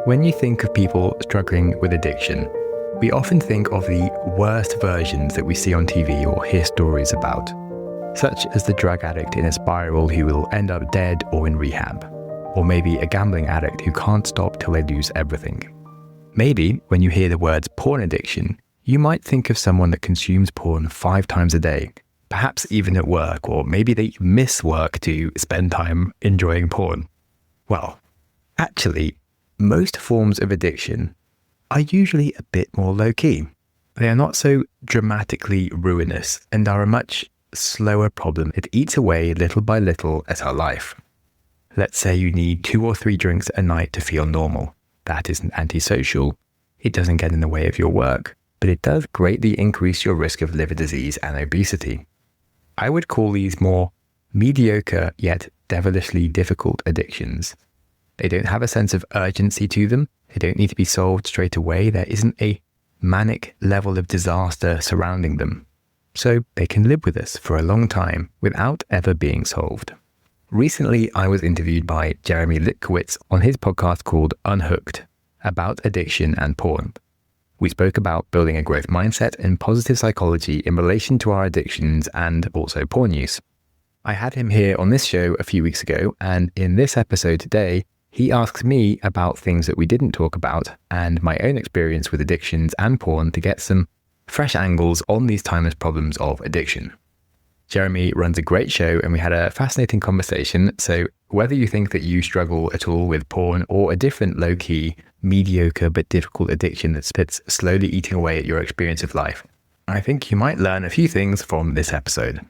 When you think of people struggling with addiction, we often think of the worst versions that we see on TV or hear stories about, such as the drug addict in a spiral who will end up dead or in rehab, or maybe a gambling addict who can't stop till they lose everything. Maybe when you hear the words porn addiction, you might think of someone that consumes porn 5 times a day, perhaps even at work, or maybe they miss work to spend time enjoying porn. Well, actually, most forms of addiction are usually a bit more low-key. They are not so dramatically ruinous and are a much slower problem. It eats away little by little at our life. Let's say you need 2 or 3 drinks a night to feel normal. That isn't antisocial. It doesn't get in the way of your work, but it does greatly increase your risk of liver disease and obesity. I would call these more mediocre yet devilishly difficult addictions. They don't have a sense of urgency to them. They don't need to be solved straight away. There isn't a manic level of disaster surrounding them. So they can live with us for a long time without ever being solved. Recently, I was interviewed by Jeremy Litkowitz on his podcast called Unhooked about addiction and porn. We spoke about building a growth mindset and positive psychology in relation to our addictions and also porn use. I had him here on this show a few weeks ago, and in this episode today, he asks me about things that we didn't talk about and my own experience with addictions and porn to get some fresh angles on these timeless problems of addiction. Jeremy runs a great show and we had a fascinating conversation. So whether you think that you struggle at all with porn or a different low-key, mediocre but difficult addiction that's slowly eating away at your experience of life, I think you might learn a few things from this episode.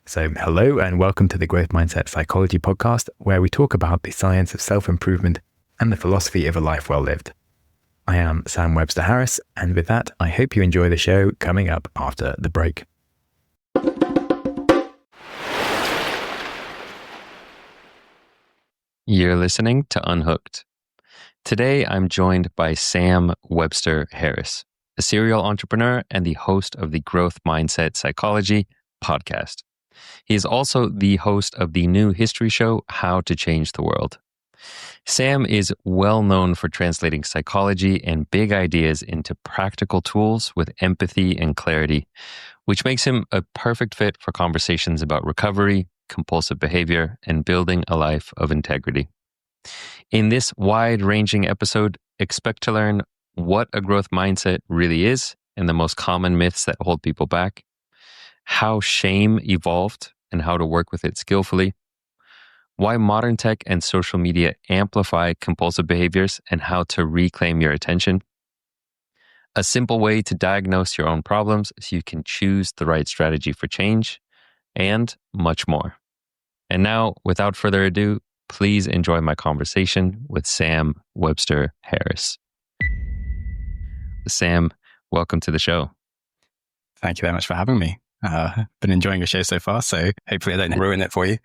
So hello and welcome to the Growth Mindset Psychology Podcast, where we talk about the science of self-improvement and the philosophy of a life well lived. I am Sam Webster Harris, and with that, I hope you enjoy the show coming up after the break. You're listening to Unhooked. Today, I'm joined by Sam Webster Harris, a serial entrepreneur and the host of the Growth Mindset Psychology podcast. He is also the host of the new history show, How to Change the World. Sam is well known for translating psychology and big ideas into practical tools with empathy and clarity, which makes him a perfect fit for conversations about recovery, compulsive behavior, and building a life of integrity. In this wide-ranging episode, expect to learn what a growth mindset really is and the most common myths that hold people back, how shame evolved and how to work with it skillfully, why modern tech and social media amplify compulsive behaviors and how to reclaim your attention, a simple way to diagnose your own problems so you can choose the right strategy for change, and much more. And now, without further ado, please enjoy my conversation with Sam Webster Harris. Sam, welcome to the show. Thank you very much for having me. Been enjoying your show so far, so hopefully I don't ruin it for you.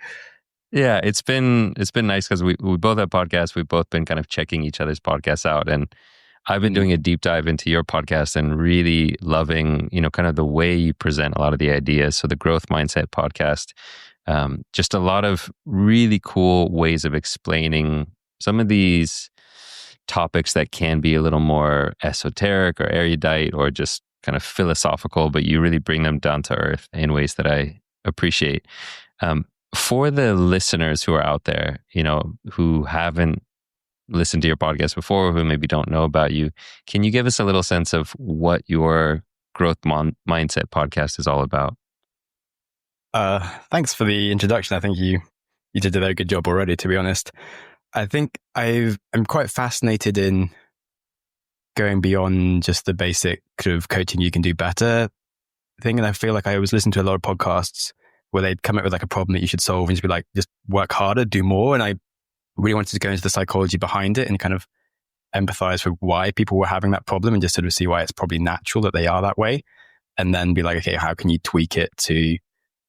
Yeah, it's been nice because we both have podcasts. We've both been kind of checking each other's podcasts out, and I've been doing a deep dive into your podcast and really loving, kind of the way you present a lot of the ideas. So the Growth Mindset podcast, just a lot of really cool ways of explaining some of these topics that can be a little more esoteric or erudite or just kind of philosophical, but you really bring them down to earth in ways that I appreciate. For the listeners who are out there, who haven't listened to your podcast before, who maybe don't know about you, can you give us a little sense of what your Growth Mindset podcast is all about? Thanks for the introduction. I think you did a very good job already, to be honest. I think I'm quite fascinated in going beyond just the basic sort of coaching you can do better thing. And I feel like I always listen to a lot of podcasts where they'd come up with like a problem that you should solve and just be like, just work harder, do more. And I really wanted to go into the psychology behind it and kind of empathize with why people were having that problem and just sort of see why it's probably natural that they are that way. And then be like, okay, how can you tweak it to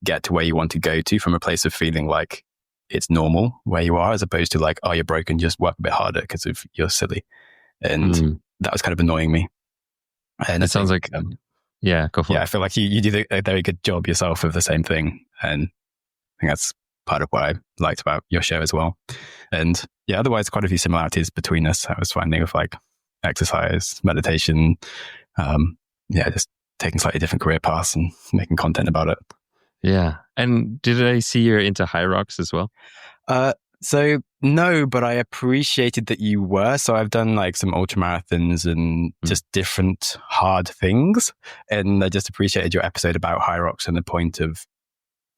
get to where you want to go to from a place of feeling like it's normal where you are, as opposed to like, oh, you're broken, just work a bit harder because of you're silly. And that was kind of annoying me. And it sounds like, yeah, go for it. Yeah, I feel like you do a very good job yourself of the same thing. And I think that's part of what I liked about your show as well. And yeah, otherwise quite a few similarities between us. I was finding with like exercise, meditation, just taking slightly different career paths and making content about it. Yeah. And did I see you're into high rocks as well? So no, but I appreciated that you were. So I've done like some ultra marathons and just different hard things. And I just appreciated your episode about high rocks and the point of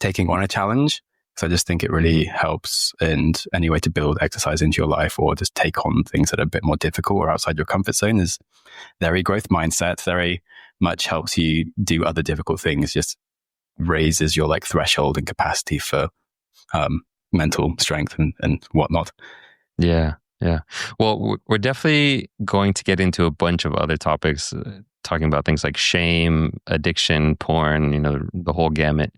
taking on a challenge. So I just think it really helps. And any way to build exercise into your life or just take on things that are a bit more difficult or outside your comfort zone is very growth mindset, very much helps you do other difficult things, just raises your like threshold and capacity for mental strength and whatnot. Yeah. Yeah. Well, we're definitely going to get into a bunch of other topics, talking about things like shame, addiction, porn, the whole gamut.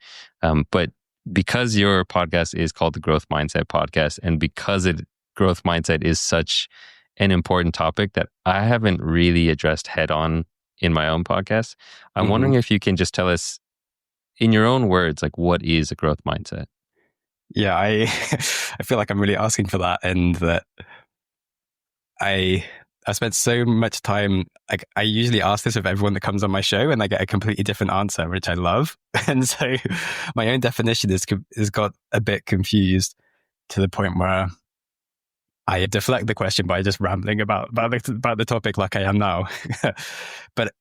But because your podcast is called the Growth Mindset Podcast, and because growth mindset is such an important topic that I haven't really addressed head on in my own podcast, I'm wondering if you can just tell us in your own words, like, what is a growth mindset? Yeah, I feel like I'm really asking for that, and that I spent so much time, like I usually ask this of everyone that comes on my show and I get a completely different answer, which I love. And so my own definition has got a bit confused to the point where I deflect the question by just rambling about the topic like I am now. But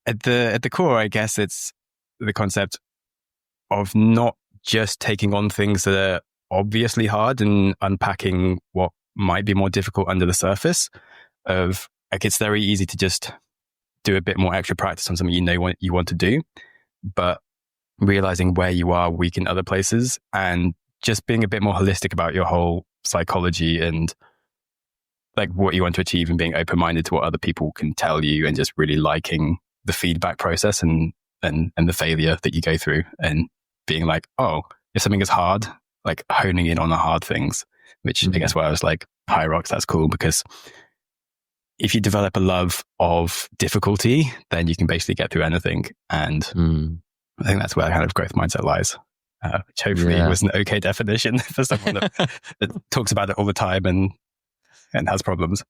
at the core, I guess it's the concept of not just taking on things that are obviously hard and unpacking what might be more difficult under the surface of, like, it's very easy to just do a bit more extra practice on something you want to do, but realizing where you are weak in other places and just being a bit more holistic about your whole psychology and like what you want to achieve, and being open-minded to what other people can tell you, and just really liking the feedback process and the failure that you go through, and being like, oh, if something is hard, like honing in on the hard things, which I guess where I was like, high rocks, that's cool, because if you develop a love of difficulty, then you can basically get through anything. And I think that's where kind of growth mindset lies, which hopefully was an okay definition for someone that talks about it all the time and has problems.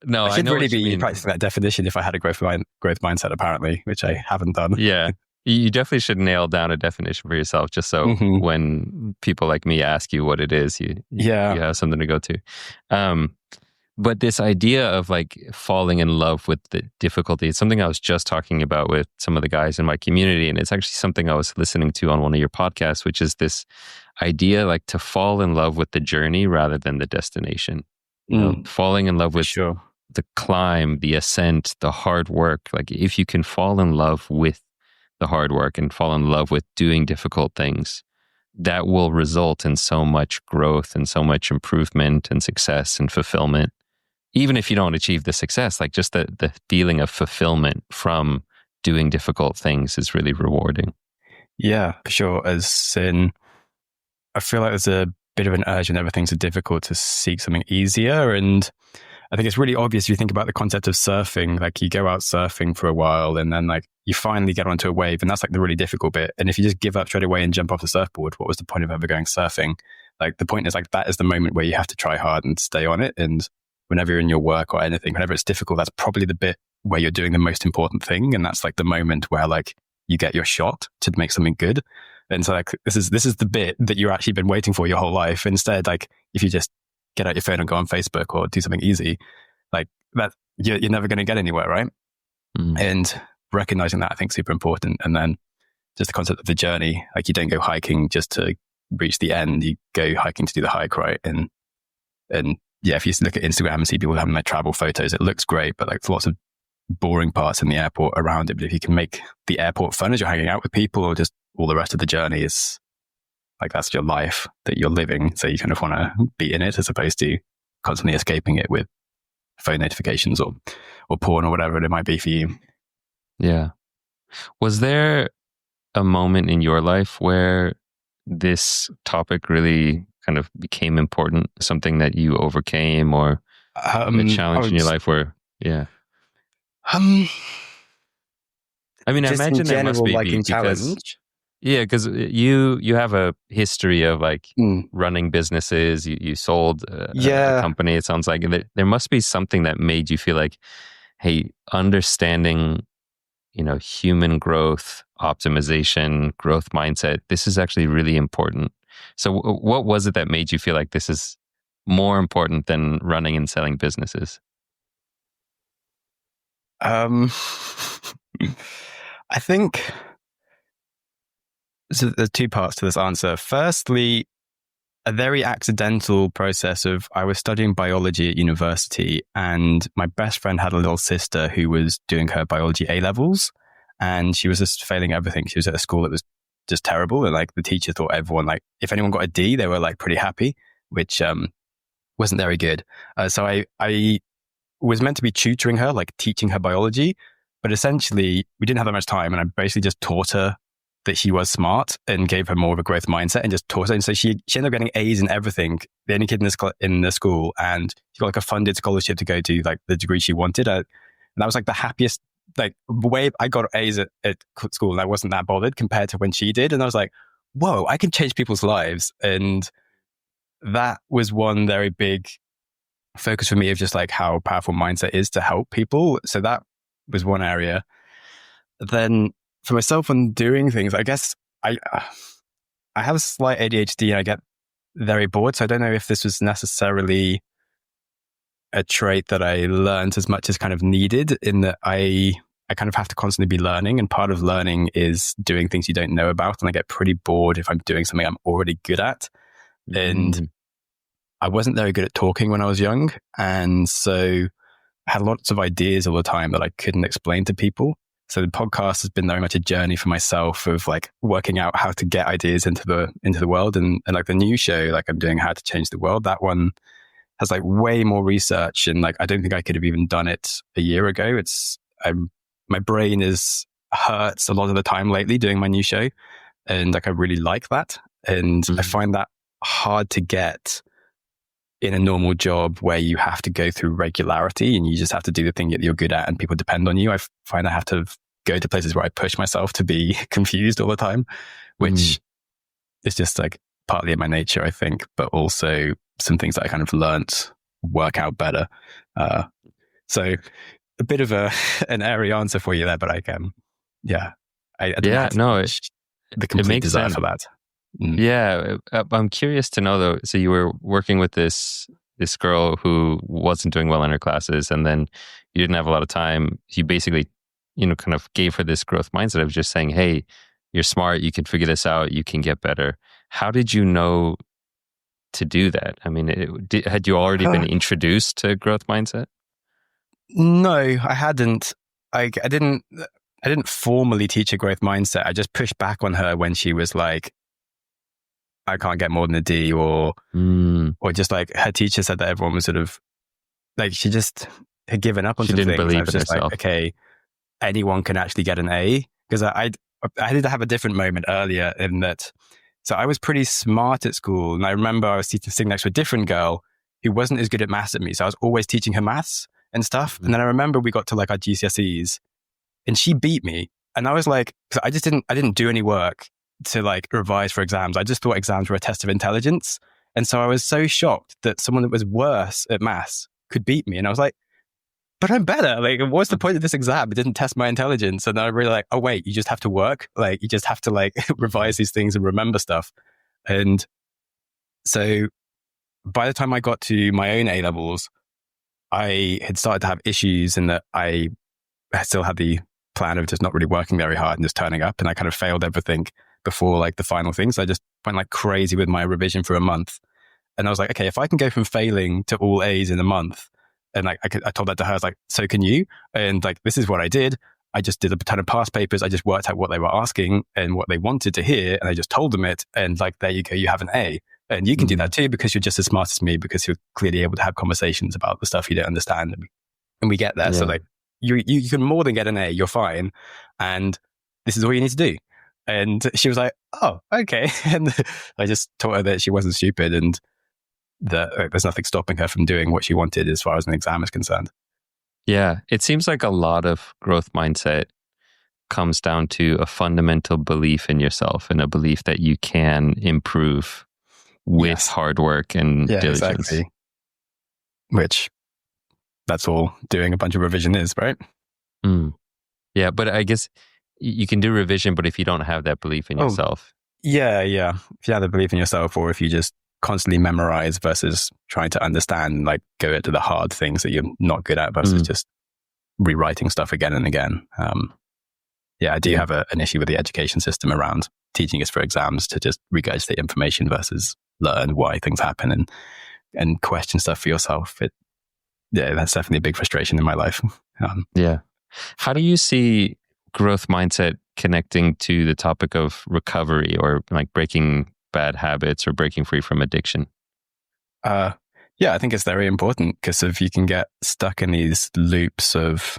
No, I should know really what you be mean. practicing that definition if I had a growth mindset, apparently, which I haven't done. Yeah. You definitely should nail down a definition for yourself, just so when people like me ask you what it is, you have something to go to. But this idea of like falling in love with the difficulty, it's something I was just talking about with some of the guys in my community. And it's actually something I was listening to on one of your podcasts, which is this idea like to fall in love with the journey rather than the destination. Falling in love with the climb, the ascent, the hard work. Like if you can fall in love with the hard work and fall in love with doing difficult things, that will result in so much growth and so much improvement and success and fulfillment. Even if you don't achieve the success, like just the feeling of fulfillment from doing difficult things is really rewarding. Yeah, for sure. As in, I feel like there's a bit of an urge whenever things are difficult to seek something easier. And I think it's really obvious if you think about the concept of surfing. Like you go out surfing for a while and then like you finally get onto a wave, and that's like the really difficult bit. And if you just give up straight away and jump off the surfboard, what was the point of ever going surfing? Like the point is like that is the moment where you have to try hard and stay on it. And whenever you're in your work or anything, whenever it's difficult, that's probably the bit where you're doing the most important thing. And that's like the moment where like you get your shot to make something good. And so like this is the bit that you've actually been waiting for your whole life. Instead, like if you just get out your phone and go on Facebook or do something easy, like that, you're never going to get anywhere, right? And recognizing that, I think, is super important. And then just the concept of the journey, like you don't go hiking just to reach the end, you go hiking to do the hike, right? And yeah, if you look at Instagram and see people having like travel photos, it looks great, but like there's lots of boring parts in the airport around it. But if you can make the airport fun as you're hanging out with people, or just all the rest of the journey is like, that's your life that you're living. So you kind of want to be in it as opposed to constantly escaping it with phone notifications or porn or whatever it might be for you. Yeah. Was there a moment in your life where this topic really kind of became important, something that you overcame, or a challenge in your life where, I mean, I imagine there must be, like because, challenge. Yeah, because you have a history of like Mm. running businesses. You sold a Yeah. company. It sounds like there must be something that made you feel like, hey, understanding, human growth, optimization, growth mindset. This is actually really important. So, what was it that made you feel like this is more important than running and selling businesses? I think so. There's two parts to this answer. Firstly, a very accidental process of I was studying biology at university, and my best friend had a little sister who was doing her biology A levels, and she was just failing everything. She was at a school that was just terrible, and like the teacher thought everyone, like if anyone got a D, they were like pretty happy, which wasn't very good. So I was meant to be tutoring her, like teaching her biology, but essentially we didn't have that much time, and I basically just taught her that she was smart and gave her more of a growth mindset and just taught her. And so she ended up getting A's in everything, the only kid in the school, and she got like a funded scholarship to go to like the degree she wanted. And that was like the happiest, like way I got A's at school, and I wasn't that bothered compared to when she did. And I was like, whoa, I can change people's lives. And that was one very big focus for me of just like how powerful mindset is to help people. So that was one area. Then for myself on doing things, I guess I have a slight ADHD and I get very bored. So I don't know if this was necessarily a trait that I learned as much as kind of needed, in that I kind of have to constantly be learning. And part of learning is doing things you don't know about. And I get pretty bored if I'm doing something I'm already good at. And I wasn't very good at talking when I was young. And so I had lots of ideas all the time that I couldn't explain to people. So the podcast has been very much a journey for myself of like working out how to get ideas into the world. And like the new show, like I'm doing How to Change the World, that one has like way more research. And like, I don't think I could have even done it a year ago. My brain hurts a lot of the time lately doing my new show. And like, I really like that. And I find that hard to get in a normal job where you have to go through regularity and you just have to do the thing that you're good at and people depend on you. I find I have to go to places where I push myself to be confused all the time, which is just like partly in my nature, I think, but also some things that I kind of learnt work out better. So a bit of an airy answer for you there, but I don't have the complete desire for that. Yeah, I'm curious to know though. So you were working with this girl who wasn't doing well in her classes, and then you didn't have a lot of time. You basically, kind of gave her this growth mindset of just saying, "Hey, you're smart. You can figure this out. You can get better." How did you know to do that? I mean, had you already been introduced to growth mindset? No, I hadn't. I didn't formally teach her growth mindset. I just pushed back on her when she was like, I can't get more than a D, or just like her teacher said that everyone was sort of like, she just had given up on some things. She didn't believe in herself. Like, okay, anyone can actually get an A. Because I did have a different moment earlier in that. So I was pretty smart at school. And I remember I was sitting next to a different girl who wasn't as good at maths as me. So I was always teaching her maths and stuff. And then I remember we got to like our GCSEs and she beat me. And I was like, cause I didn't do any work to like revise for exams. I just thought exams were a test of intelligence. And so I was so shocked that someone that was worse at maths could beat me. And I was like, but I'm better. Like, what's the point of this exam? It didn't test my intelligence. And I really like, oh wait, you just have to work. Like, you just have to like revise these things and remember stuff. And so by the time I got to my own A levels, I had started to have issues in that I still had the plan of just not really working very hard and just turning up. And I kind of failed everything before like the final things. I just went like crazy with my revision for a month. And I was like, okay, if I can go from failing to all A's in a month, and like I told that to her, I was like, so can you? And like, this is what I did. I just did a ton of past papers. I just worked out what they were asking and what they wanted to hear. And I just told them it. And like, there you go, you have an A. And you can do that too, because you're just as smart as me, because you're clearly able to have conversations about the stuff you don't understand. And we get there. Yeah. So like, you can more than get an A, you're fine. And this is all you need to do. And she was like, oh, okay. And I just taught her that she wasn't stupid and that there's nothing stopping her from doing what she wanted as far as an exam is concerned. Yeah. It seems like a lot of growth mindset comes down to a fundamental belief in yourself and a belief that you can improve with hard work and diligence. Exactly. Which that's all doing a bunch of revision is, right? Yeah, but I guess you can do revision, but if you don't have that belief in yourself. Yeah. If you have the belief in yourself, or if you just constantly memorize versus trying to understand, like go into the hard things that you're not good at versus just rewriting stuff again and again. I do have an issue with the education system around teaching us for exams to just regurgitate information versus learn why things happen and question stuff for yourself. That's definitely a big frustration in my life. How do you see growth mindset connecting to the topic of recovery or like breaking bad habits or breaking free from addiction? I think it's very important, because if you can get stuck in these loops of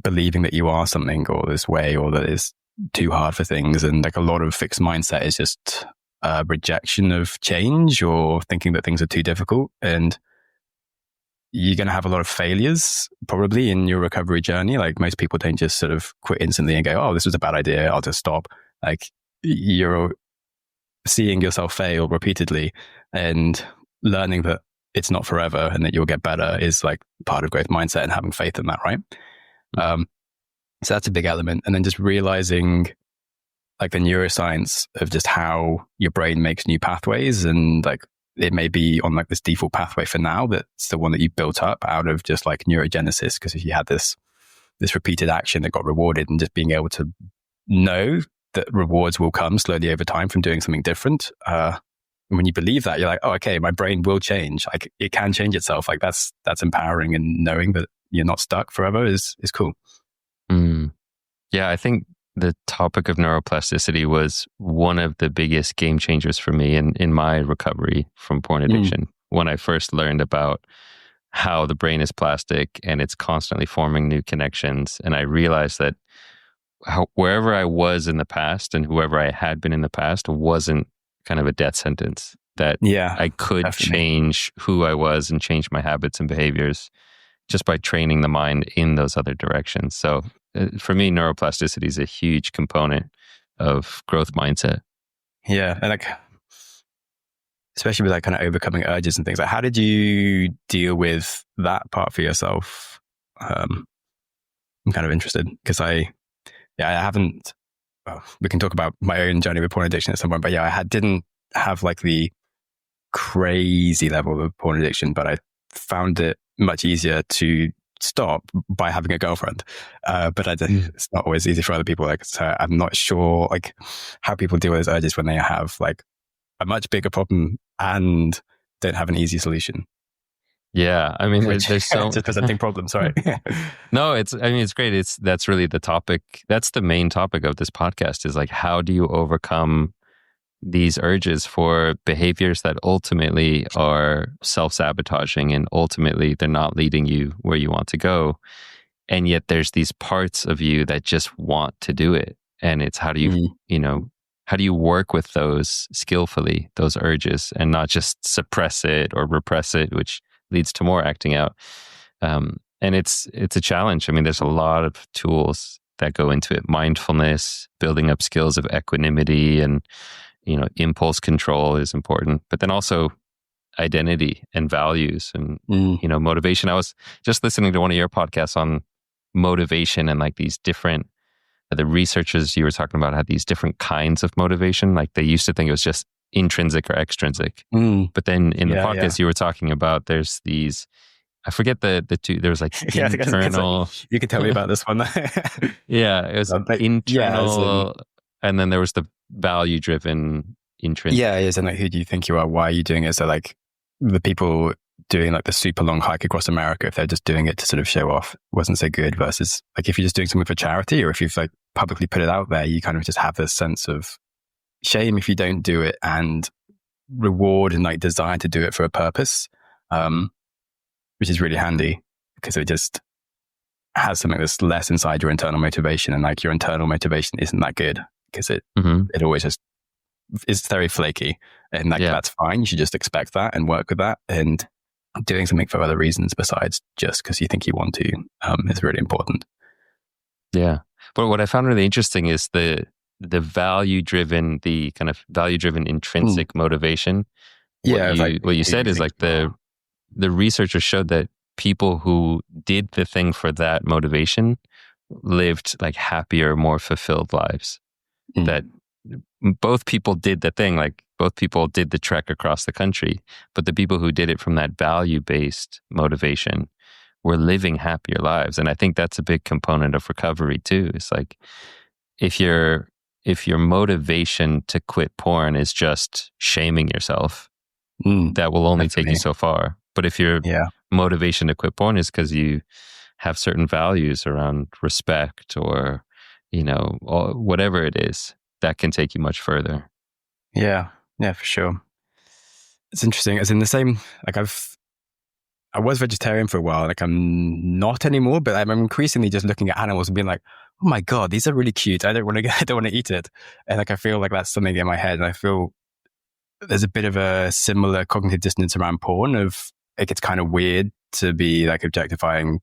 believing that you are something or this way, or that it's too hard for things, and like a lot of fixed mindset is just a rejection of change or thinking that things are too difficult, and you're going to have a lot of failures probably in your recovery journey. Like most people don't just sort of quit instantly and go, oh, this was a bad idea, I'll just stop. Like you're seeing yourself fail repeatedly and learning that it's not forever and that you'll get better is like part of growth mindset, and having faith in that, right? So that's a big element. And then just realizing like the neuroscience of just how your brain makes new pathways, and like it may be on like this default pathway for now that's the one that you built up out of just like neurogenesis, because if you had this repeated action that got rewarded, and just being able to know that rewards will come slowly over time from doing something different. When you believe that, you're like, oh, okay, my brain will change. Like it can change itself. Like that's empowering, and knowing that you're not stuck forever is cool. Yeah, I think the topic of neuroplasticity was one of the biggest game changers for me in my recovery from porn addiction. When I first learned about how the brain is plastic and it's constantly forming new connections, and I realized that wherever I was in the past and whoever I had been in the past wasn't kind of a death sentence, that I could change who I was and change my habits and behaviors just by training the mind in those other directions. So for me, neuroplasticity is a huge component of growth mindset. Yeah. And like, especially with like kind of overcoming urges and things, like how did you deal with that part for yourself? I'm kind of interested, because I haven't, well, we can talk about my own journey with porn addiction at some point, but didn't have like the crazy level of porn addiction, but I found it much easier to stop by having a girlfriend. But it's not always easy for other people. Like, so I'm not sure like how people deal with those urges when they have like a much bigger problem and don't have an easy solution. Yeah, I mean, there's so just presenting problems. Sorry. No, it's great. That's really the topic. That's the main topic of this podcast, is like, how do you overcome these urges for behaviors that ultimately are self-sabotaging, and ultimately they're not leading you where you want to go, and yet there's these parts of you that just want to do it, and it's how do you how do you work with those skillfully, those urges, and not just suppress it or repress it, which leads to more acting out. And it's a challenge. I mean, there's a lot of tools that go into it. Mindfulness, building up skills of equanimity, and impulse control is important. But then also identity and values and motivation. I was just listening to one of your podcasts on motivation, and like these different, the researchers you were talking about had these different kinds of motivation. Like they used to think it was just intrinsic or extrinsic. But then in the podcast you were talking about, there's these, I forget the two, there was like internal. You can tell me about this one. It was internal, and then there was the value driven intrinsic. Yeah, it is. And like, who do you think you are? Why are you doing it? So like the people doing like the super long hike across America, if they're just doing it to sort of show off, wasn't so good, versus like if you're just doing something for charity, or if you've like publicly put it out there, you kind of just have this sense of shame if you don't do it, and reward and like desire to do it for a purpose, which is really handy, because it just has something that's less inside your internal motivation, and like your internal motivation isn't that good, because it always just is very flaky, and like that's fine. You should just expect that and work with that, and doing something for other reasons besides just because you think you want to is really important. Yeah. But what I found really interesting is the kind of value driven intrinsic motivation. What you said is like the researchers showed that people who did the thing for that motivation lived like happier, more fulfilled lives. That both people did the thing, like both people did the trek across the country, but the people who did it from that value-based motivation were living happier lives. And I think that's a big component of recovery too. It's like if your motivation to quit porn is just shaming yourself, that will only take you so far. But if your motivation to quit porn is because you have certain values around respect or, whatever it is, that can take you much further. Yeah, for sure. It's interesting. As in the same, like I was vegetarian for a while. Like I'm not anymore, but I'm increasingly just looking at animals and being like, oh my God, these are really cute. I don't want to eat it. And like, I feel like that's something in my head. And I feel there's a bit of a similar cognitive dissonance around porn of like, it's kind of weird to be like objectifying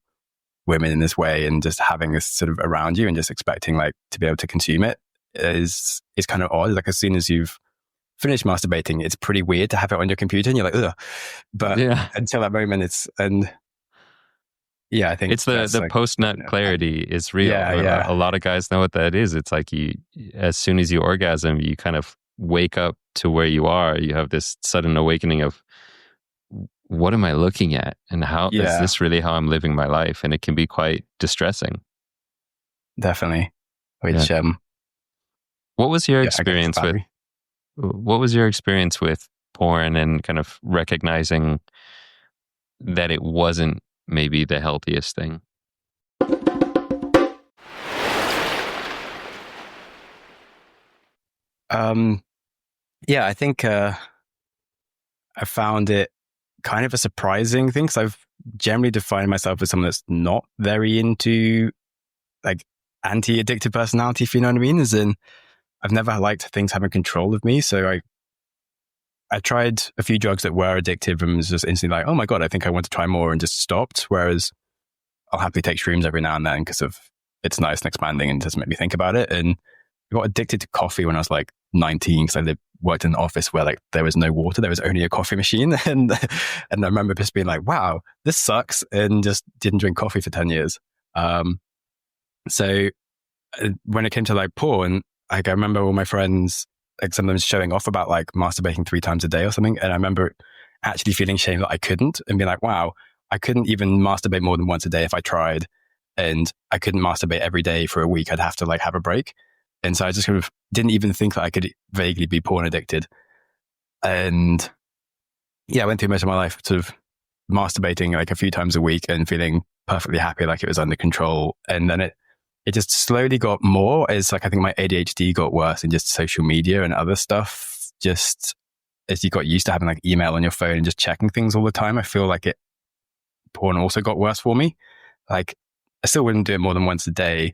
women in this way and just having this sort of around you and just expecting like to be able to consume it is kind of odd. Like as soon as you've finished masturbating, it's pretty weird to have it on your computer and you're like, ugh. But until that moment I think it's the like, post-nut clarity is real. A lot of guys know what that is. It's like as soon as you orgasm, you kind of wake up to where you are. You have this sudden awakening of, what am I looking at? And how is this really how I'm living my life? And it can be quite distressing. Definitely. Which, what was your experience with porn and kind of recognizing that it wasn't maybe the healthiest thing? I think I found it kind of a surprising thing because I've generally defined myself as someone that's not very into like anti-addictive personality, if you know what I mean. As in, I've never liked things having control of me. So I tried a few drugs that were addictive and was just instantly like, oh my God, I think I want to try more, and just stopped. Whereas I'll happily take shrooms every now and then because it's nice and expanding and doesn't make me think about it. And I got addicted to coffee when I was like 19 because I worked in an office where like there was no water, there was only a coffee machine. And I remember just being like, wow, this sucks, and just didn't drink coffee for 10 years. So when it came to like porn, like I remember all my friends, like some of them showing off about like masturbating 3 times a day or something. And I remember actually feeling shame that I couldn't, and being like, wow, I couldn't even masturbate more than once a day if I tried. And I couldn't masturbate every day for a week. I'd have to like have a break. And so I just kind of didn't even think that I could vaguely be porn addicted. And I went through most of my life sort of masturbating like a few times a week and feeling perfectly happy, like it was under control. And then it just slowly got more as like, I think my ADHD got worse, and just social media and other stuff. Just as you got used to having like email on your phone and just checking things all the time, I feel like porn also got worse for me. Like I still wouldn't do it more than once a day,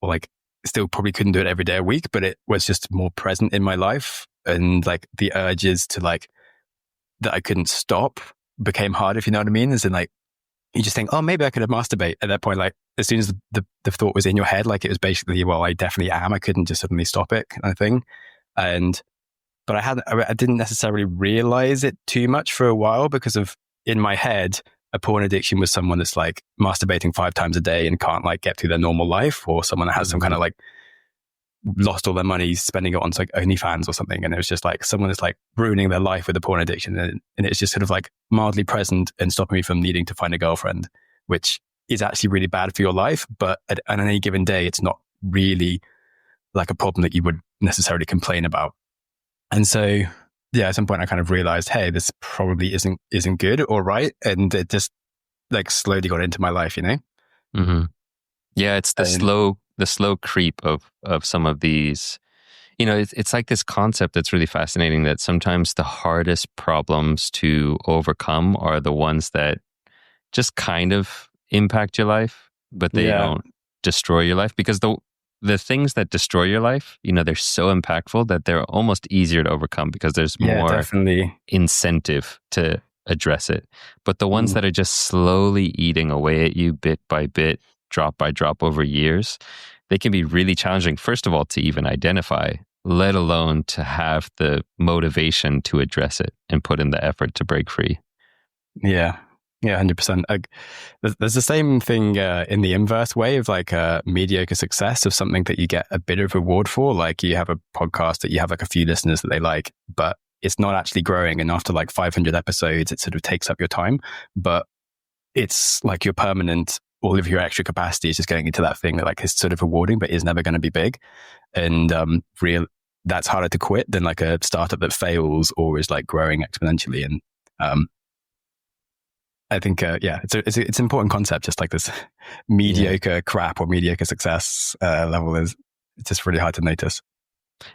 or like still probably couldn't do it every day a week, but it was just more present in my life. And like the urges to like, that I couldn't stop became hard, if you know what I mean. As in like, you just think, oh, maybe I could have masturbate at that point. Like as soon as the thought was in your head, like it was basically, well, I definitely am. I couldn't just suddenly stop it kind of thing. But I didn't necessarily realize it too much for a while, because of, in my head, a porn addiction was someone that's like masturbating 5 times a day and can't like get through their normal life, or someone that has some kind of like lost all their money spending it on like OnlyFans or something. And it was just like someone that's like ruining their life with a porn addiction. And it's just sort of like mildly present and stopping me from needing to find a girlfriend, which is actually really bad for your life. But at any given day, it's not really like a problem that you would necessarily complain about. And so, at some point I kind of realized, hey, this probably isn't good or right. And it just like slowly got into my life, you know? Mm-hmm. Yeah, it's the slow creep of some of these, it's like this concept that's really fascinating, that sometimes the hardest problems to overcome are the ones that just kind of impact your life, but they don't destroy your life, because the things that destroy your life, they're so impactful that they're almost easier to overcome because there's more incentive to address it. But the ones that are just slowly eating away at you bit by bit, drop by drop over years, they can be really challenging, first of all, to even identify, let alone to have the motivation to address it and put in the effort to break free. Yeah. Yeah, 100%. There's the same thing in the inverse way of like mediocre success of something that you get a bit of reward for. Like you have a podcast that you have like a few listeners that they like, but it's not actually growing. And after like 500 episodes, it sort of takes up your time. But it's like your permanent, all of your extra capacity is just going into that thing that like is sort of rewarding, but is never going to be big. And that's harder to quit than like a startup that fails or is like growing exponentially. And I think, it's an important concept, just like this mediocre crap or mediocre success level is just really hard to notice.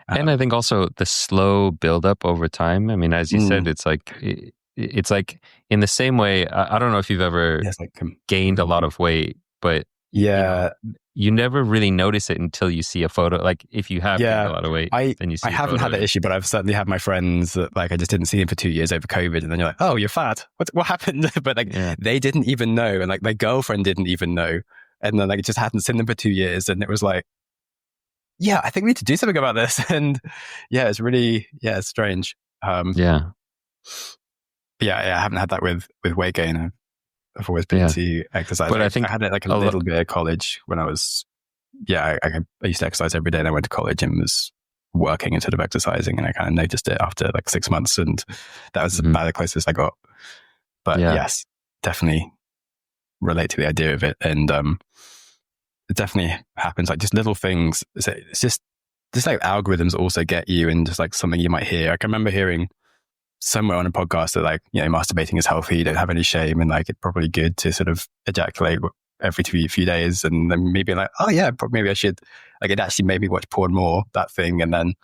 And I think also the slow buildup over time. I mean, as you said, it's like in the same way, I don't know if you've ever gained a lot of weight, but you never really notice it until you see a photo. Like if you have gained a lot of weight, then you see I haven't had that issue, but I've certainly had my friends that like I just didn't see them for 2 years over COVID, and then you're like, oh, you're fat. What happened? But like they didn't even know, and like my girlfriend didn't even know, and then like just hadn't seen them for 2 years, and it was like, yeah, I think we need to do something about this, and it's really it's strange. I haven't had that with weight gain. I've always been into exercise. But I think I had it like a little bit at college when I was, I used to exercise every day, and I went to college and was working instead of exercising, and I kind of noticed it after like 6 months, and that was about the closest I got. But yes, definitely relate to the idea of it, and it definitely happens. Like just little things. It's just like algorithms also get you, and just like something you might hear. I can remember hearing somewhere on a podcast that like, masturbating is healthy, you don't have any shame, and like it's probably good to sort of ejaculate every few days, and then maybe like, oh yeah, maybe I should, like it actually made me watch porn more, that thing. And then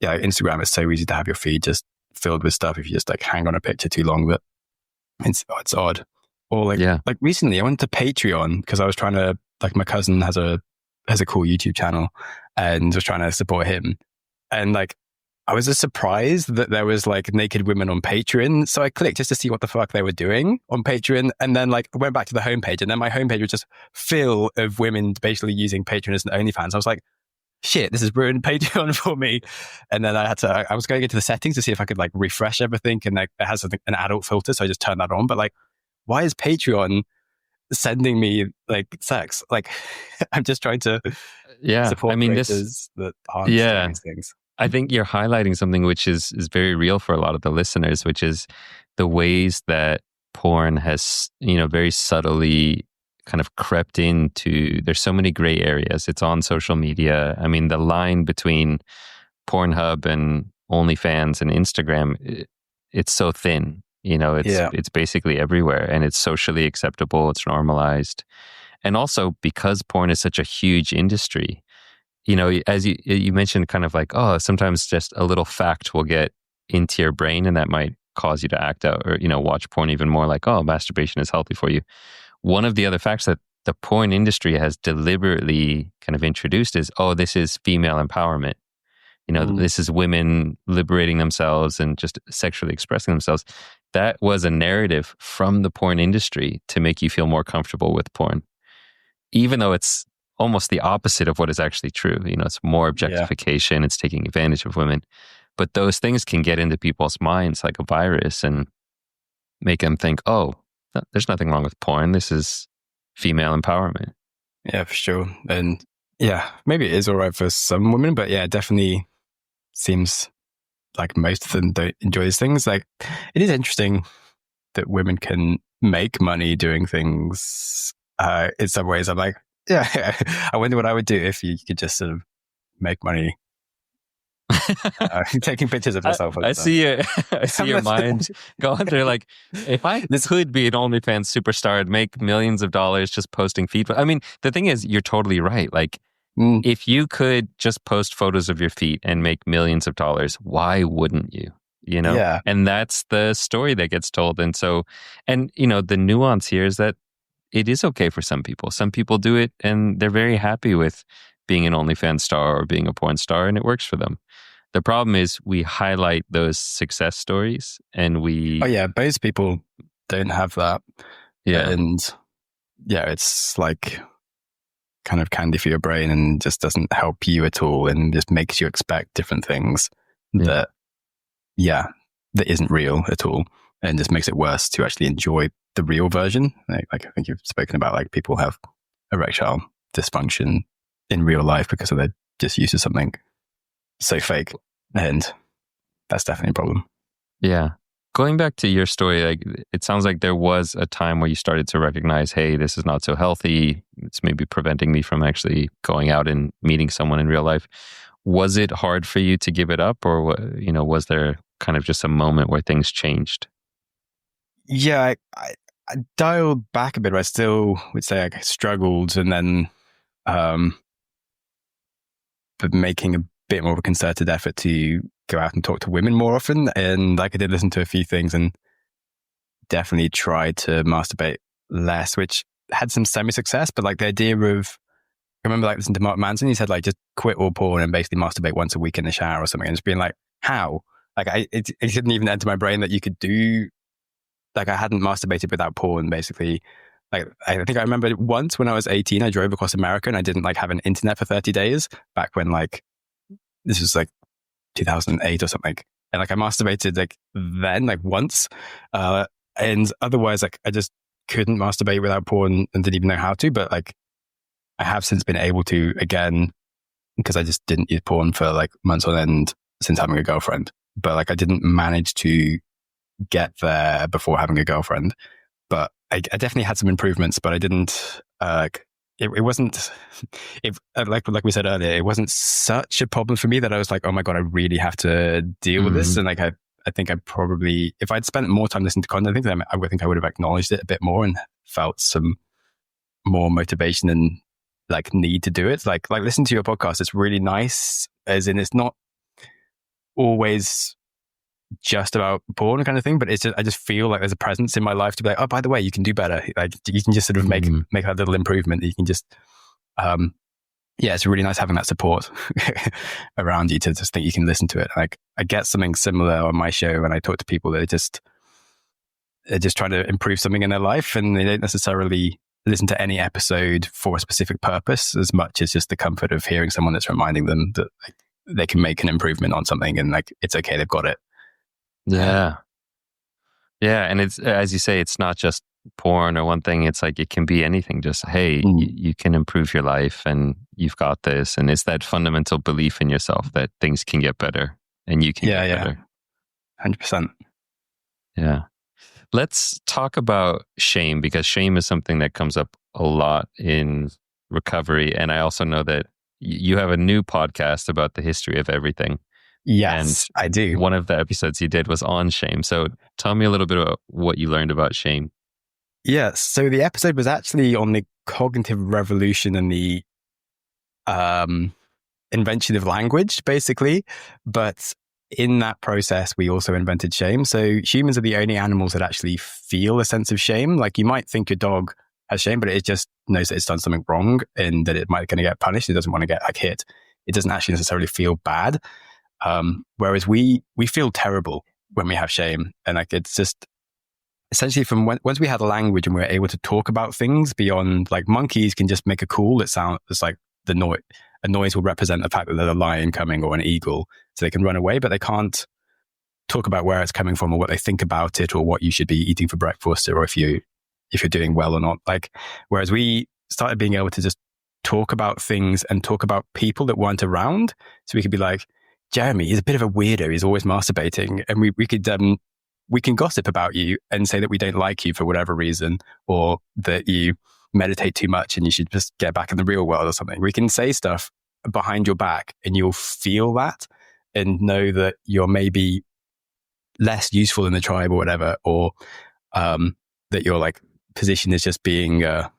Instagram is so easy to have your feed just filled with stuff if you just like hang on a picture too long, but it's odd. Or like recently I went to Patreon because I was trying to, like my cousin has a cool YouTube channel and was trying to support him, and like I was just surprised that there was like naked women on Patreon. So I clicked just to see what the fuck they were doing on Patreon. And then like I went back to the homepage, and then my homepage was just full of women basically using Patreon as an OnlyFans. I was like, shit, this has ruined Patreon for me. And then I was going into the settings to see if I could like refresh everything. And like it has an adult filter. So I just turned that on. But like, why is Patreon sending me like sex? Like I'm just trying to support creators that aren't doing these things. I think you're highlighting something which is very real for a lot of the listeners, which is the ways that porn has, very subtly kind of crept into, there's so many gray areas. It's on social media. I mean, the line between Pornhub and OnlyFans and Instagram, it's so thin, it's basically everywhere, and it's socially acceptable. It's normalized. And also because porn is such a huge industry, as you mentioned, kind of like, oh, sometimes just a little fact will get into your brain, and that might cause you to act out or, watch porn even more, like, oh, masturbation is healthy for you. One of the other facts that the porn industry has deliberately kind of introduced is, oh, this is female empowerment. This is women liberating themselves and just sexually expressing themselves. That was a narrative from the porn industry to make you feel more comfortable with porn, even though it's almost the opposite of what is actually true. It's more objectification. It's taking advantage of women. But those things can get into people's minds like a virus and make them think, oh, there's nothing wrong with porn. This is female empowerment. Yeah, for sure. And maybe it is all right for some women, but it definitely seems like most of them don't enjoy these things. Like it is interesting that women can make money doing things. In some ways, I'm like, I wonder what I would do if you could just sort of make money taking pictures of myself. I see your mind going through. Like, if I could be an OnlyFans superstar and make millions of dollars just posting feet. I mean, the thing is, you're totally right. Like, if you could just post photos of your feet and make millions of dollars, why wouldn't you? And that's the story that gets told. And so, the nuance here is that it is okay for some people. Some people do it and they're very happy with being an OnlyFans star or being a porn star, and it works for them. The problem is we highlight those success stories, and most people don't have that. Yeah. And it's like, kind of candy for your brain and just doesn't help you at all and just makes you expect different things that isn't real at all, and just makes it worse to actually enjoy the real version. Like I think you've spoken about, like, people have erectile dysfunction in real life because of their just use of something so fake, and that's definitely a problem. Yeah. Going back to your story, like, it sounds like there was a time where you started to recognize, hey, this is not so healthy. It's maybe preventing me from actually going out and meeting someone in real life. Was it hard for you to give it up, or was there kind of just a moment where things changed? Yeah, I dialed back a bit, but I still would say I struggled, and then but making a bit more of a concerted effort to go out and talk to women more often. And like, I did listen to a few things and definitely tried to masturbate less, which had some semi-success. But like, the idea of, I remember like listening to Mark Manson, he said like, just quit all porn and basically masturbate once a week in the shower or something. And just being like, how? Like, it didn't even enter my brain that you could do, like, I hadn't masturbated without porn, basically. Like, I think I remember once when I was 18, I drove across America and I didn't like have an internet for 30 days back when, like, this was like 2008 or something. And like, I masturbated like then, like once. And otherwise, like, I just couldn't masturbate without porn and didn't even know how to. But like, I have since been able to again, because I just didn't use porn for like months on end since having a girlfriend. But like, I didn't manage to get there before having a girlfriend. But I definitely had some improvements, but I didn't, it wasn't, like we said earlier, it wasn't such a problem for me that I was like, oh my God, I really have to deal with this. And like, I think I probably, if I'd spent more time listening to content, I think I would have acknowledged it a bit more and felt some more motivation and like need to do it. Like listen to your podcast. It's really nice, as in, it's not always just about porn kind of thing, but it's just, I just feel like there's a presence in my life to be like, oh, by the way, you can do better. Like, you can just sort of make that little improvement. You can just, it's really nice having that support around you to just think you can listen to it. Like, I get something similar on my show when I talk to people that they're just trying to improve something in their life, and they don't necessarily listen to any episode for a specific purpose as much as just the comfort of hearing someone that's reminding them that like, they can make an improvement on something and like, it's okay, they've got it. Yeah. And it's, as you say, it's not just porn or one thing. It's like, it can be anything. Just, hey, you can improve your life and you've got this. And it's that fundamental belief in yourself that things can get better and you can get better. 100%. Yeah. Let's talk about shame, because shame is something that comes up a lot in recovery. And I also know that you have a new podcast about the history of everything. Yes, and I do. One of the episodes you did was on shame. So tell me a little bit about what you learned about shame. Yes. So the episode was actually on the cognitive revolution and the invention of language, basically. But in that process, we also invented shame. So humans are the only animals that actually feel a sense of shame. Like, you might think your dog has shame, but it just knows that it's done something wrong and that it might going to get punished. It doesn't want to get like hit. It doesn't actually necessarily feel bad. Whereas we feel terrible when we have shame. And like, it's just essentially from once we had a language and we were able to talk about things beyond, like, monkeys can just make a call that sounds like a noise will represent the fact that there's a lion coming or an eagle, so they can run away, but they can't talk about where it's coming from or what they think about it or what you should be eating for breakfast or if you're doing well or not. Like, whereas we started being able to just talk about things and talk about people that weren't around. So we could be like, Jeremy, he's a bit of a weirdo. He's always masturbating. And we can gossip about you and say that we don't like you for whatever reason, or that you meditate too much and you should just get back in the real world or something. We can say stuff behind your back and you'll feel that and know that you're maybe less useful in the tribe or whatever, or that your like position is just being at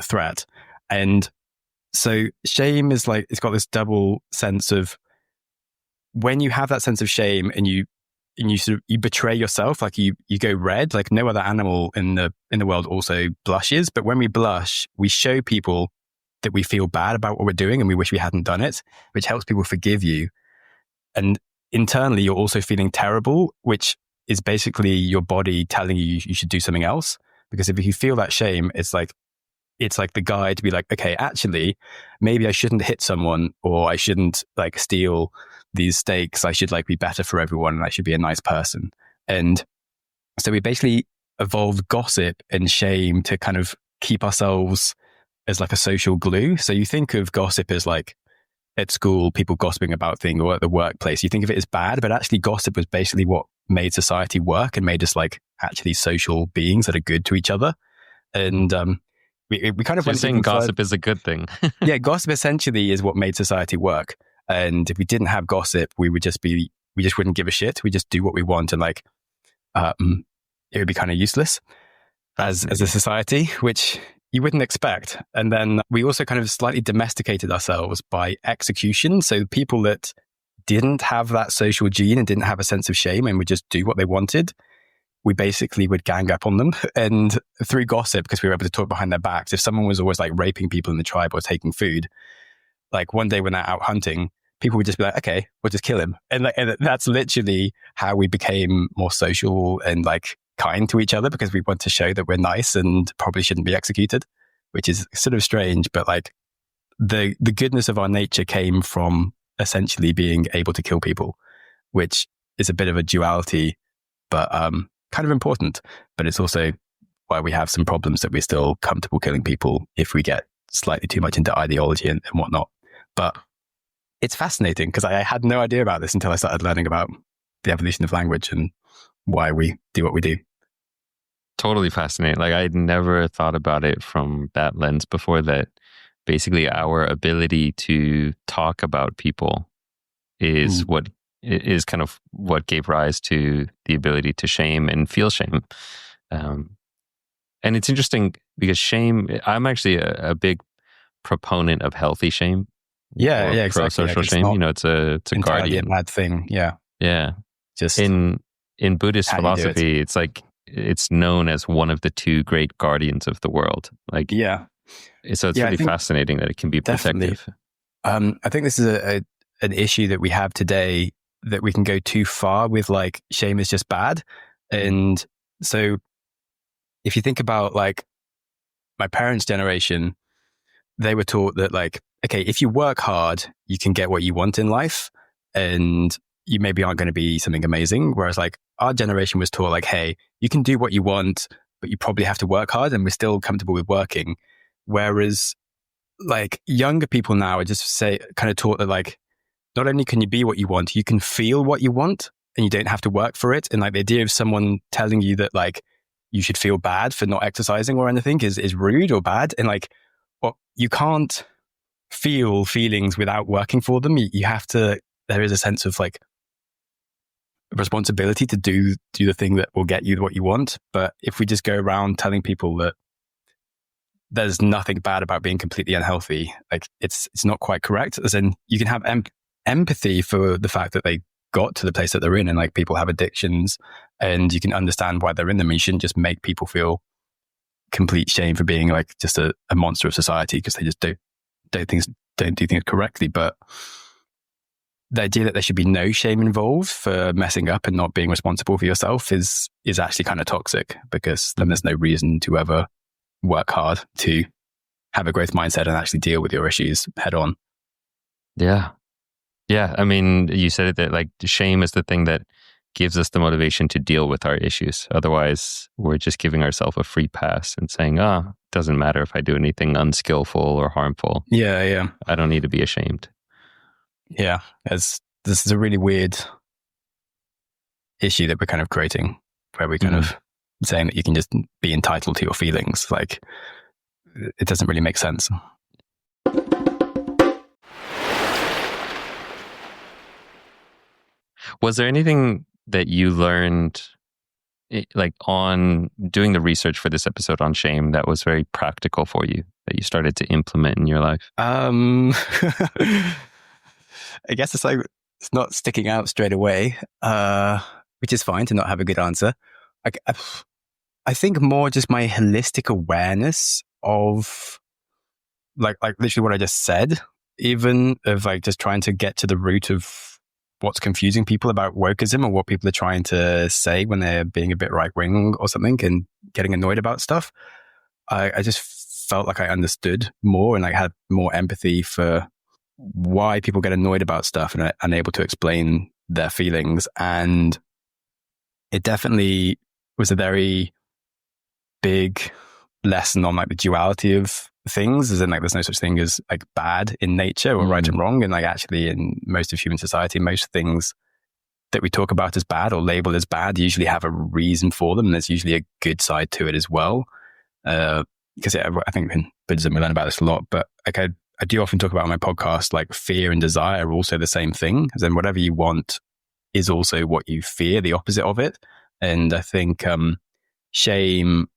threat. And so shame is like, it's got this double sense of, when you have that sense of shame and you betray yourself, like you go red. Like, no other animal in the world also blushes, but when we blush, we show people that we feel bad about what we're doing and we wish we hadn't done it, which helps people forgive you. And internally, you're also feeling terrible, which is basically your body telling you you should do something else. Because if you feel that shame, it's like it's like the guide to be like, okay, actually, maybe I shouldn't hit someone, or I shouldn't like steal these steaks. I should like be better for everyone, and I should be a nice person. And so we basically evolved gossip and shame to kind of keep ourselves as like a social glue. So you think of gossip as like at school, people gossiping about things, or at the workplace, you think of it as bad, but actually gossip was basically what made society work and made us like actually social beings that are good to each other. And we kind of So you're saying gossip is a good thing. yeah, gossip essentially is what made society work. And if we didn't have gossip, we just wouldn't give a shit. We just do what we want, and like it would be kind of useless as a society, which you wouldn't expect. And then we also kind of slightly domesticated ourselves by execution. So people that didn't have that social gene and didn't have a sense of shame and would just do what they wanted, we basically would gang up on them. And through gossip, because we were able to talk behind their backs, if someone was always like raping people in the tribe or taking food, like one day when they're out hunting, people would just be like, okay, we'll just kill him. And that's literally how we became more social and like kind to each other, because we want to show that we're nice and probably shouldn't be executed, which is sort of strange. But like the goodness of our nature came from essentially being able to kill people, which is a bit of a duality, but kind of important. But it's also why we have some problems that we're still comfortable killing people if we get slightly too much into ideology and whatnot. But it's fascinating because I had no idea about this until I started learning about the evolution of language and why we do what we do. Totally fascinating. Like I'd never thought about it from that lens before, that basically our ability to talk about people is what is kind of what gave rise to the ability to shame and feel shame. And it's interesting because shame, I'm actually a big proponent of healthy shame. Yeah, exactly. Pro-social shame. It's a guardian. A bad thing. Yeah. Just in Buddhist philosophy, it's like it's known as one of the two great guardians of the world. Like, yeah. So it's really fascinating that it can be protective. I think this is an issue that we have today, that we can go too far with like shame is just bad. And so if you think about like my parents' generation, they were taught that like, okay, if you work hard, you can get what you want in life, and you maybe aren't going to be something amazing. Whereas like our generation was taught like, hey, you can do what you want, but you probably have to work hard, and we're still comfortable with working. Whereas like younger people now are just kind of taught that like, not only can you be what you want, you can feel what you want, and you don't have to work for it. And like the idea of someone telling you that like you should feel bad for not exercising or anything is rude or bad. And like, well, you can't feel feelings without working for them. You have to, there is a sense of like responsibility to do the thing that will get you what you want. But if we just go around telling people that there's nothing bad about being completely unhealthy, like it's not quite correct. As in, you can have empathy for the fact that they got to the place that they're in, and like people have addictions, and you can understand why they're in them. And you shouldn't just make people feel complete shame for being like just a monster of society because they just don't do things correctly. But the idea that there should be no shame involved for messing up and not being responsible for yourself is actually kind of toxic, because then there's no reason to ever work hard to have a growth mindset and actually deal with your issues head on. Yeah. I mean, you said it, that like shame is the thing that gives us the motivation to deal with our issues. Otherwise, we're just giving ourselves a free pass and saying, it doesn't matter if I do anything unskillful or harmful. Yeah. I don't need to be ashamed. Yeah. This is a really weird issue that we're kind of creating, where we're kind of saying that you can just be entitled to your feelings. Like, it doesn't really make sense. Was there anything that you learned like on doing the research for this episode on shame that was very practical for you, that you started to implement in your life? I guess it's like, it's not sticking out straight away, which is fine to not have a good answer. I think more just my holistic awareness of like literally what I just said, even of like just trying to get to the root of what's confusing people about wokeism, or what people are trying to say when they're being a bit right-wing or something and getting annoyed about stuff. I just felt like I understood more and like had more empathy for why people get annoyed about stuff and are unable to explain their feelings. And it definitely was a very big lesson on like the duality of things, as in like there's no such thing as like bad in nature or right and wrong. And like actually in most of human society, most things that we talk about as bad or label as bad usually have a reason for them. And there's usually a good side to it as well. Because I think in Buddhism we learn about this a lot, but like I do often talk about on my podcast, like fear and desire are also the same thing. As in whatever you want is also what you fear, the opposite of it. And I think shame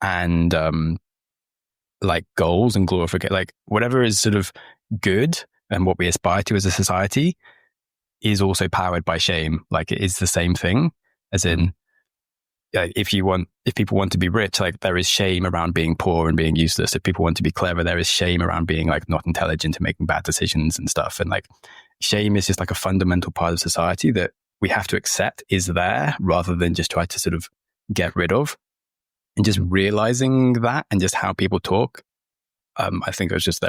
and like goals and glorification, like whatever is sort of good and what we aspire to as a society is also powered by shame. Like it is the same thing, as in if people want to be rich, like there is shame around being poor and being useless. If people want to be clever, there is shame around being like not intelligent and making bad decisions and stuff. And like shame is just like a fundamental part of society that we have to accept is there rather than just try to sort of get rid of. And just realizing that and just how people talk, I think it was just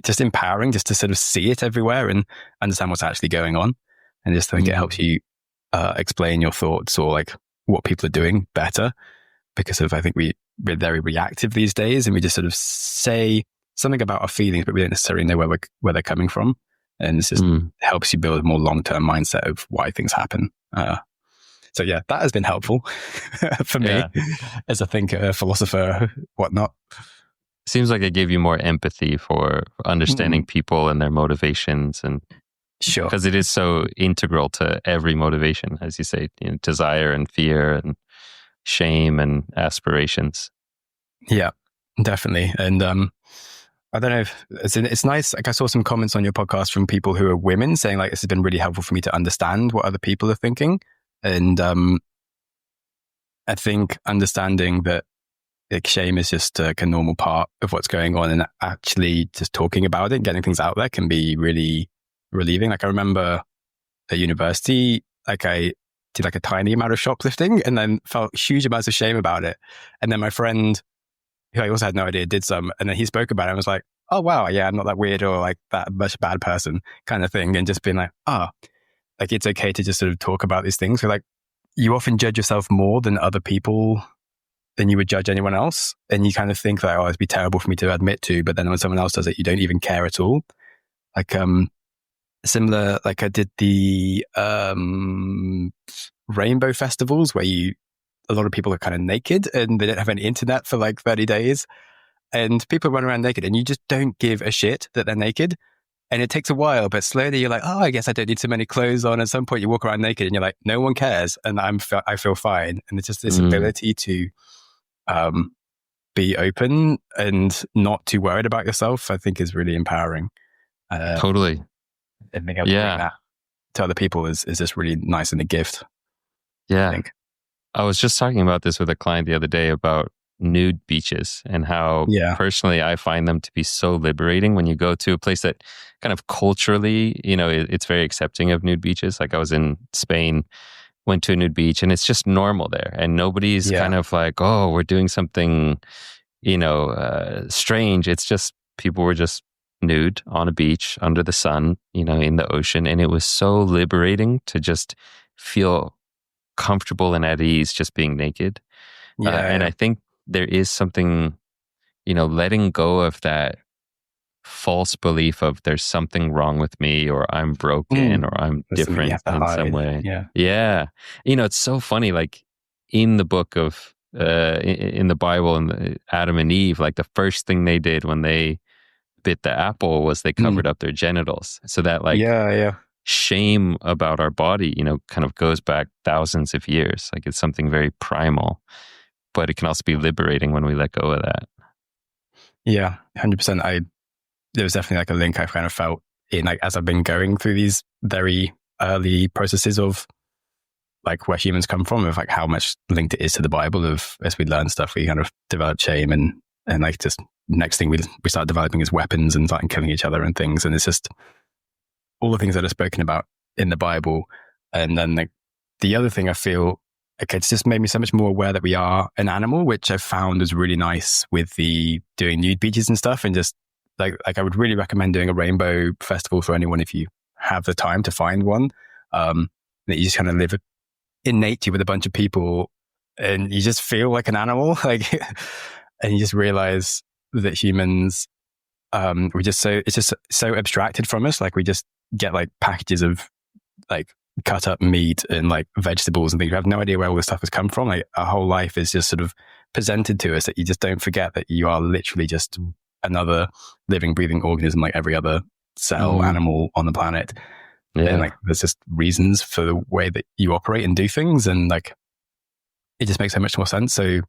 just empowering just to sort of see it everywhere and understand what's actually going on. And just think it helps you explain your thoughts or like what people are doing better, because I think we're very reactive these days and we just sort of say something about our feelings, but we don't necessarily know where they're coming from. And this just helps you build a more long-term mindset of why things happen. So yeah, that has been helpful for me as a thinker, philosopher, whatnot. Seems like it gave you more empathy for understanding people and their motivations, and sure, because it is so integral to every motivation, as you say, desire and fear and shame and aspirations. Yeah, definitely. And I don't know if it's nice. Like I saw some comments on your podcast from people who are women saying like this has been really helpful for me to understand what other people are thinking. And I think understanding that like shame is just like a normal part of what's going on, and actually just talking about it, getting things out there can be really relieving. Like I remember at university, like I did like a tiny amount of shoplifting and then felt huge amounts of shame about it. And then my friend, who I also had no idea, did some, and then he spoke about it and was like, oh wow, yeah, I'm not that weird or like that much bad person kind of thing. And just being like, like it's okay to just sort of talk about these things. So like you often judge yourself more than other people than you would judge anyone else. And you kind of think like, it'd be terrible for me to admit to, but then when someone else does it, you don't even care at all. Like, similar, like I did the, rainbow festivals where a lot of people are kind of naked and they don't have any internet for like 30 days and people run around naked and you just don't give a shit that they're naked. And it takes a while, but slowly you're like, oh, I guess I don't need so many clothes on. At some point you walk around naked and you're like, no one cares. And I feel fine. And it's just this ability to be open and not too worried about yourself, I think is really empowering. Totally. And being able to bring that to other people is just really nice and a gift. Yeah. I think. I was just talking about this with a client the other day about nude beaches and how personally I find them to be so liberating when you go to a place that kind of culturally, it's very accepting of nude beaches. Like I was in Spain, went to a nude beach and it's just normal there. And nobody's kind of like, oh, we're doing something, strange. It's just people were just nude on a beach under the sun, in the ocean. And it was so liberating to just feel comfortable and at ease just being naked. And I think there is something, letting go of that false belief of there's something wrong with me or I'm broken or I'm different in some way. Yeah. It's so funny. Like in the book of, in the Bible and Adam and Eve, like the first thing they did when they bit the apple was they covered up their genitals. So that like shame about our body, kind of goes back thousands of years. Like it's something very primal, but it can also be liberating when we let go of that. Yeah, 100%. There was definitely like a link I've kind of felt in like as I've been going through these very early processes of like where humans come from, of like how much linked it is to the Bible. Of as we learn stuff, we kind of develop shame and like just next thing we start developing is weapons and starting killing each other and things. And it's just all the things that are spoken about in the Bible. And then the other thing I feel it's just made me so much more aware that we are an animal, which I've found is really nice with the doing nude beaches and stuff. And just like I would really recommend doing a rainbow festival for anyone if you have the time to find one. That you just kind of live in nature with a bunch of people and you just feel like an animal, like, and you just realize that humans, it's just so abstracted from us. Like we just get like packages of like cut up meat and like vegetables and things. You have no idea where all this stuff has come from. Like our whole life is just sort of presented to us that you just don't forget that you are literally just another living, breathing organism like every other cell animal on the planet. Yeah. And like there's just reasons for the way that you operate and do things, and like it just makes so much more sense. So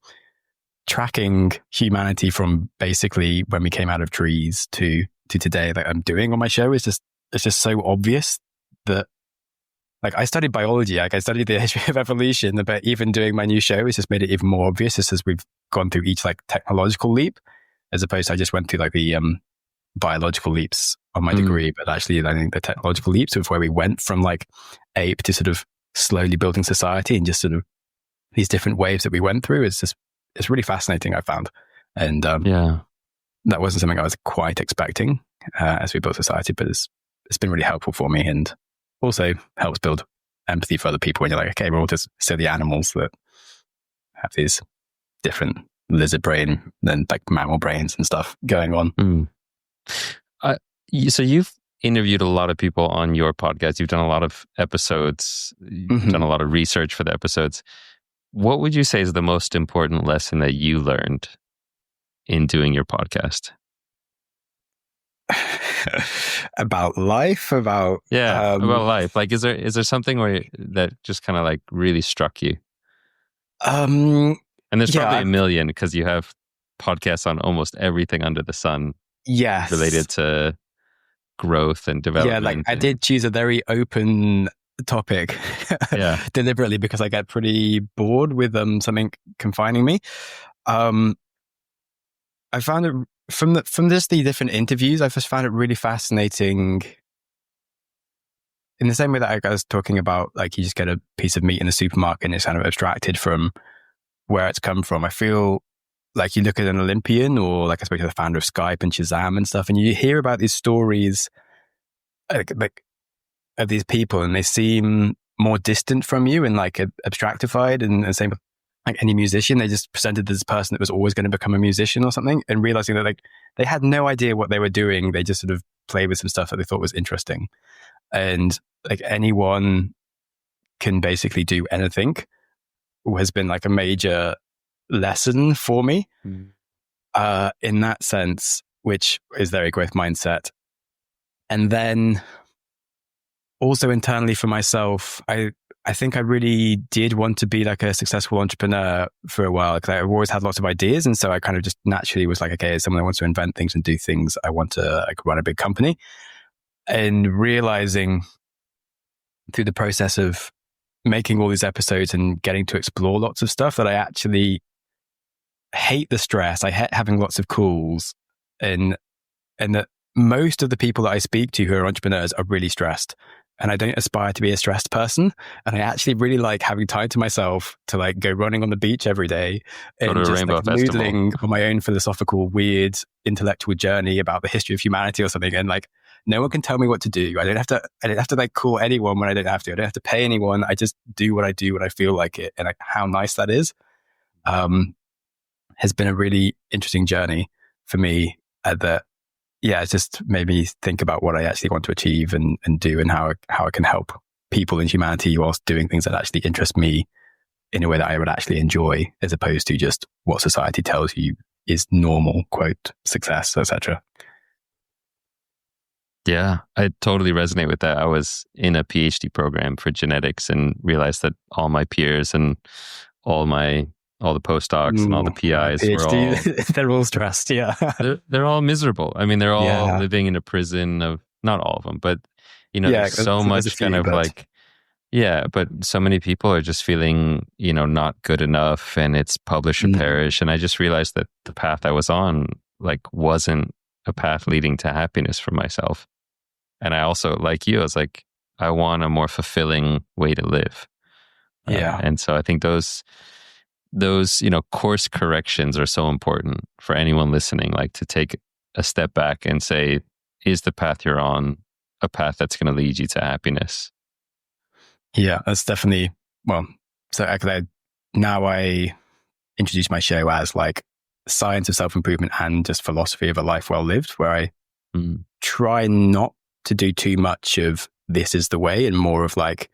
tracking humanity from basically when we came out of trees to today, that I'm doing on my show is just, it's just so obvious that like I studied biology, like I studied the history of evolution, but even doing my new show has just made it even more obvious just as we've gone through each like technological leap, as opposed to I just went through like the biological leaps on my degree, but actually I think the technological leaps of where we went from like ape to sort of slowly building society and just sort of these different waves that we went through is just, it's really fascinating, I found. And that wasn't something I was quite expecting as we built society, but it's been really helpful for me, and also helps build empathy for other people when you're like, okay, we're all just silly animals that have these different lizard brain and like mammal brains and stuff going on. So you've interviewed a lot of people on your podcast. You've done a lot of episodes. You've done a lot of research for the episodes. What would you say is the most important lesson that you learned in doing your podcast? About life, about life. Like, is there something that just kind of like really struck you? And there's probably a million, because you have podcasts on almost everything under the sun. Yes, related to growth and development. Yeah, like I did choose a very open topic, deliberately, because I get pretty bored with something confining me. I found it from just the different interviews, I just found it really fascinating. In the same way that I was talking about, like you just get a piece of meat in the supermarket and it's kind of abstracted from where it's come from. I feel like you look at an Olympian, or like I spoke to the founder of Skype and Shazam and stuff, and you hear about these stories like of these people, and they seem more distant from you and like abstractified. And same with like any musician, they just presented this person that was always going to become a musician or something, and realizing that like they had no idea what they were doing. They just sort of played with some stuff that they thought was interesting. And like anyone can basically do anything has been like a major lesson for me in that sense, which is very growth mindset. And then also internally for myself, I think I really did want to be like a successful entrepreneur for a while, because I've always had lots of ideas. And so I kind of just naturally was like, okay, as someone that wants to invent things and do things, I want to like run a big company. And realizing through the process of making all these episodes and getting to explore lots of stuff that I actually hate the stress. I hate having lots of calls, and that most of the people that I speak to who are entrepreneurs are really stressed. And I don't aspire to be a stressed person. And I actually really like having time to myself to like go running on the beach every day and just like noodling on my own philosophical, weird, intellectual journey about the history of humanity or something. And like, no one can tell me what to do. I don't have to like call anyone when I don't have to. I don't have to pay anyone. I just do what I do when I feel like it. And like how nice that is, has been a really interesting journey for me it's just made me think about what I actually want to achieve and do, and how I can help people in humanity whilst doing things that actually interest me in a way that I would actually enjoy, as opposed to just what society tells you is normal, quote, success, etc. Yeah, I totally resonate with that. I was in a PhD program for genetics and realized that all my peers and all the postdocs and all the PIs PhD, were all... they're all stressed, yeah. they're all miserable. I mean, they're all living in a prison of... Not all of them, but, there's so much kind of like... Yeah, but so many people are just feeling, not good enough, and it's publish or perish. And I just realized that the path I was on, like, wasn't a path leading to happiness for myself. And I also, like you, I was like, I want a more fulfilling way to live. Yeah. And so I think those course corrections are so important for anyone listening, like to take a step back and say, is the path you're on a path that's going to lead you to happiness? Yeah, that's definitely, well, so now I introduce my show as like science of self-improvement and just philosophy of a life well lived, where I try not to do too much of this is the way and more of like,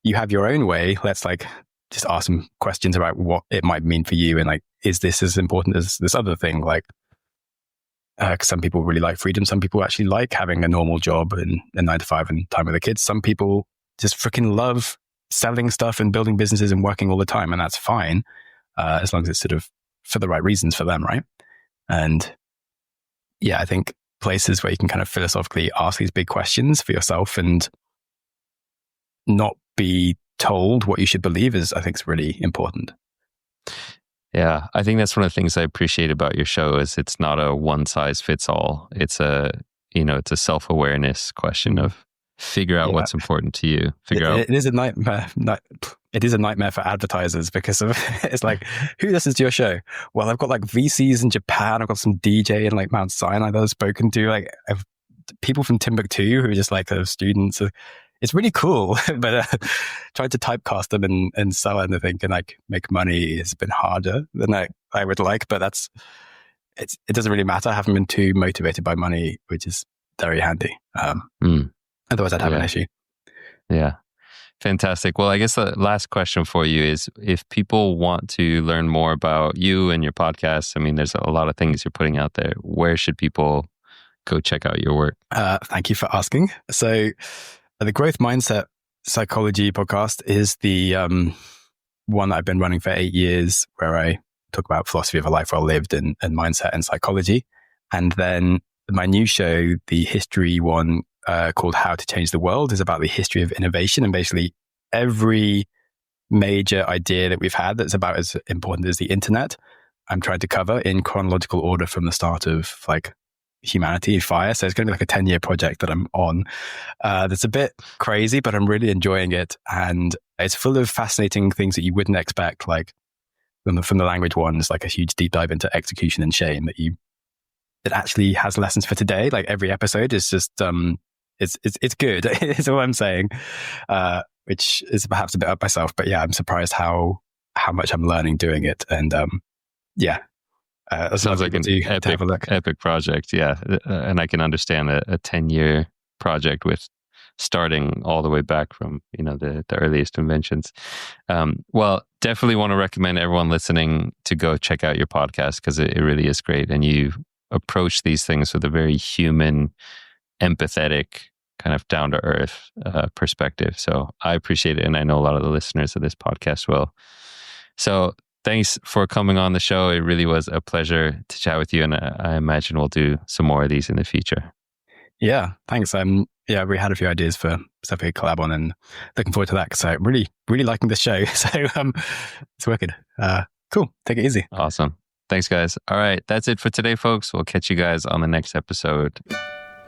you have your own way. Let's like just ask some questions about what it might mean for you. And like, is this as important as this other thing? Like, because some people really like freedom. Some people actually like having a normal job and a 9 to 5 and time with their kids. Some people just freaking love selling stuff and building businesses and working all the time. And that's fine. As long as it's sort of for the right reasons for them. Right. And yeah, I think places where you can kind of philosophically ask these big questions for yourself and not be told what you should believe is, I think, is really important. Yeah, I think that's one of the things I appreciate about your show is it's not a one size fits all. It's a self-awareness question of figure out what's important to you. It is a nightmare. It is a nightmare for advertisers because of it's like, who listens to your show? Well, I've got like VCs in Japan. I've got some DJ in like Mount Sinai that I've spoken to. Like I've people from Timbuktu who are just like students. It's really cool, but trying to typecast them and sell anything and like make money has been harder than I would like. But it doesn't really matter. I haven't been too motivated by money, which is very handy. Otherwise, I'd have an issue. Yeah, fantastic. Well, I guess the last question for you is: if people want to learn more about you and your podcast, I mean, there's a lot of things you're putting out there. Where should people go check out your work? Thank you for asking. So. The Growth Mindset Psychology podcast is the one that I've been running for 8 years, where I talk about philosophy of a life well lived and mindset and psychology. And then my new show, the history one called How to Change the World, is about the history of innovation and basically every major idea that we've had that's about as important as the internet. I'm trying to cover in chronological order from the start of like humanity fire. So it's going to be like a 10-year project that I'm on. That's a bit crazy, but I'm really enjoying it. And it's full of fascinating things that you wouldn't expect. Like from the language one, it's like a huge deep dive into execution and shame it actually has lessons for today. Like every episode is just, it's good. Is what I'm saying, which is perhaps a bit up myself, but yeah, I'm surprised how much I'm learning doing it. And yeah. Sounds like an epic project, yeah. And I can understand a 10-year project with starting all the way back from the earliest inventions. Well, definitely want to recommend everyone listening to go check out your podcast because it really is great. And you approach these things with a very human, empathetic, kind of down-to-earth perspective. So I appreciate it. And I know a lot of the listeners of this podcast will. So thanks for coming on the show. It really was a pleasure to chat with you. And I imagine we'll do some more of these in the future. Yeah, thanks. We had a few ideas for stuff we could collab on and looking forward to that because I'm really, really liking this show. So it's working. Cool. Take it easy. Awesome. Thanks, guys. All right. That's it for today, folks. We'll catch you guys on the next episode.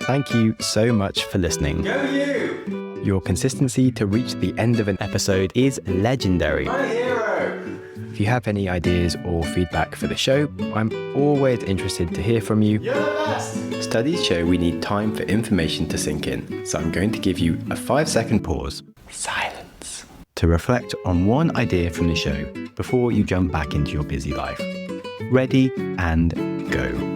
Thank you so much for listening. Go you! Your consistency to reach the end of an episode is legendary. My hero! If you have any ideas or feedback for the show, I'm always interested to hear from you. You're the best! Studies show we need time for information to sink in, so I'm going to give you a 5-second pause, silence, to reflect on one idea from the show before you jump back into your busy life. Ready and go.